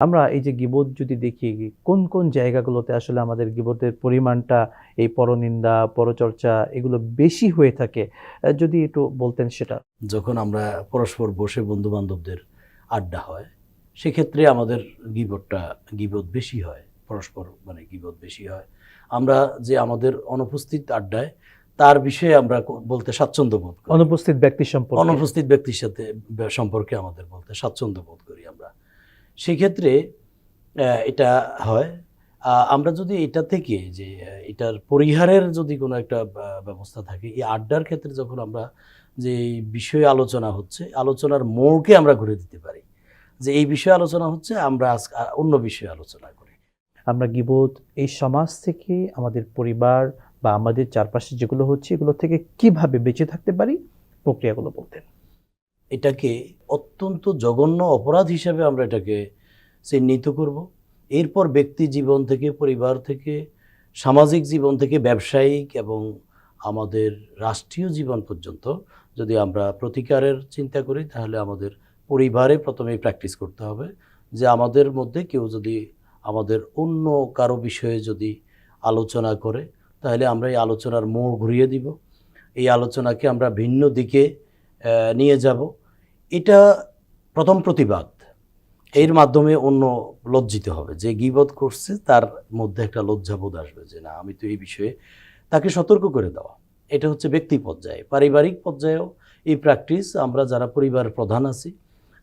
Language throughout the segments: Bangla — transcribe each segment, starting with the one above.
আমরা এই যে গীবত যদি দেখি, কোন, কোন জায়গাগুলোতে আসলে আমাদের গীবতের পরিমাণটা এই পরনিন্দা, পরচর্চা এগুলো বেশি হয়ে থাকে? যদি একটু বলতেন সেটা। যখন আমরা পরস্পর বসে বন্ধু-বান্ধবদের আড্ডা হয়, সেক্ষেত্রে আমাদের গীবত বেশি হয়। পরস্পর গীবত বেশি হয়। আমরা যে আমাদের অনুপস্থিত আড্ডায় তার বিষয়ে আমরা বলতে স্বাচ্ছন্দ্য বোধ করি। অনুপস্থিত ব্যক্তি সম্পর্কে। অনুপস্থিত ব্যক্তির সাথে সম্পর্কে আমাদের বলতে স্বাচ্ছন্দ্য বোধ করি আমরা। সেক্ষেত্রে এটা হয়। আমরা যদি এটা থেকে যে এটার পরিহারের যদি কোনো একটা ব্যবস্থা থাকে, এই আড্ডার ক্ষেত্রে যখন আমরা যে বিষয়ে আলোচনা হচ্ছে, আলোচনার মোড়কে আমরা ঘুরে দিতে পারি। যে এই বিষয়ে আলোচনা হচ্ছে, আমরা অন্য বিষয়ে আলোচনা করি। আমরা গীবত এই সমাজ থেকে, আমাদের পরিবার বা আমাদের চারপাশে যেগুলো হচ্ছে এগুলো থেকে কিভাবে বেঁচে থাকতে পারি, প্রক্রিয়াগুলো বলতেন। এটাকে অত্যন্ত জঘন্য অপরাধ হিসাবে আমরা এটাকে চিহ্নিত করব। এরপর ব্যক্তি জীবন থেকে, পরিবার থেকে, সামাজিক জীবন থেকে, ব্যবসায়িক এবং আমাদের রাষ্ট্রীয় জীবন পর্যন্ত যদি আমরা প্রতিকারের চিন্তা করি, তাহলে আমাদের পরিবারে প্রথমেই প্র্যাকটিস করতে হবে যে আমাদের মধ্যে কেউ যদি আমাদের অন্য কারো বিষয়ে যদি আলোচনা করে, তাহলে আমরা এই আলোচনার মোড় ঘুরিয়ে দিব। এই আলোচনাকে আমরা ভিন্ন দিকে নিয়ে যাব। এটা প্রথম প্রতিবাদ। এর মাধ্যমে অন্য লজ্জিত হবে, যে গীবত করছে তার মধ্যে একটা লজ্জাবোধ আসবে যে না, আমি তো এই বিষয়ে তাকে সতর্ক করে দেওয়া। এটা হচ্ছে ব্যক্তি পর্যায়ে। পারিবারিক পর্যায়েও এই প্র্যাকটিস, আমরা যারা পরিবারের প্রধান আছি,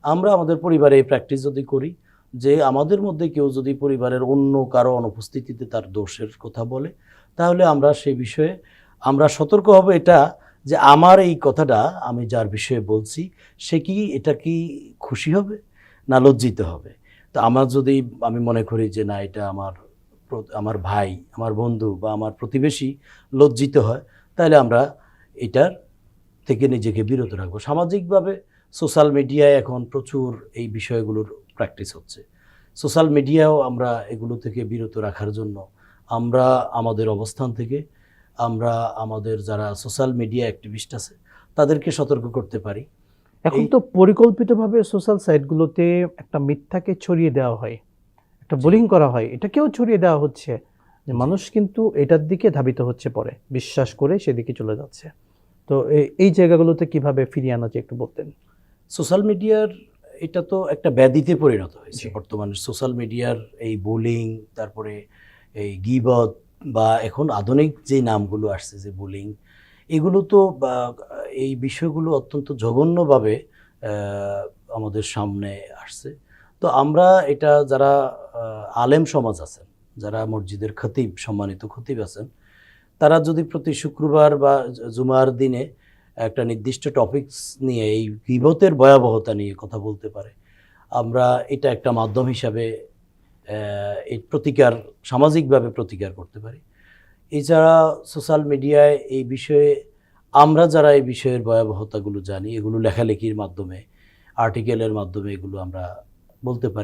আমরা আমাদের পরিবারে এই প্র্যাকটিস যদি করি, যে আমাদের মধ্যে কেউ যদি পরিবারের অন্য কারো অনুপস্থিতিতে তার দোষের কথা বলে, তাহলে আমরা সেই বিষয়ে আমরা সতর্ক হব, এটা যে আমার এই কথাটা আমি যার বিষয়ে বলছি, সে কি এটা কি খুশি হবে না লজ্জিত হবে। তো আমি মনে করি যে না, এটা আমার ভাই, আমার বন্ধু বা আমার প্রতিবেশী লজ্জিত হয়, তাহলে আমরা এটার থেকে নিজেকে বিরত রাখবো। সামাজিকভাবে সোশ্যাল মিডিয়ায় এখন প্রচুর এই বিষয়গুলোর প্র্যাকটিস হচ্ছে। সোশ্যাল মিডিয়াও আমরা এগুলো থেকে বিরত রাখার জন্য আমরা আমাদের অবস্থান থেকে আমরা আমাদের যারা সোশ্যাল মিডিয়া অ্যাক্টিভিস্ট আছে তাদেরকে সতর্ক করতে পারি। এখন তো পরিকল্পিতভাবে সোশ্যাল সাইটগুলোতে একটা মিথ্যাকে ছড়িয়ে দেওয়া হয়, একটা বুলিং করা হয়, এটাকেও ছড়িয়ে দেওয়া হচ্ছে, যে মানুষ কিন্তু এটার দিকে ধাবিত হচ্ছে, পরে বিশ্বাস করে সেদিকে চলে যাচ্ছে। তো এই জায়গাগুলোতে কিভাবে ফিরিয়ে আনা যায় একটু বলতেন। সোশ্যাল মিডিয়ার এটা তো একটা ব্যাধিতে পরিণত হয়েছে বর্তমানে। সোশ্যাল মিডিয়ার এই বুলিং, তারপরে এই গীবত, বা এখন আধুনিক যে নামগুলো আসছে যে বুলিং, এগুলো তো এই বিষয়গুলো অত্যন্ত জঘন্যভাবে আমাদের সামনে আসছে। তো আমরা এটা যারা আলেম সমাজ আছেন, যারা মসজিদের খতিব, সম্মানিত খতিব আছেন, তারা যদি প্রতি শুক্রবার বা জুমার দিনে একটা নির্দিষ্ট টপিকস নিয়ে এই গীবতের ভয়াবহতা নিয়ে কথা বলতে পারে, আমরা এটা একটা মাধ্যম হিসাবে এই সামাজিকভাবে প্রতিকার করতে পারি। এছাড়া সোশ্যাল মিডিয়ায় এই বিষয়ে আমরা যারা এই বিষয়ের ভয়াবহতাগুলো জানি, এগুলো লেখালেখির মাধ্যমে, আর্টিকেলের মাধ্যমে এগুলো আমরা বলতে পারি।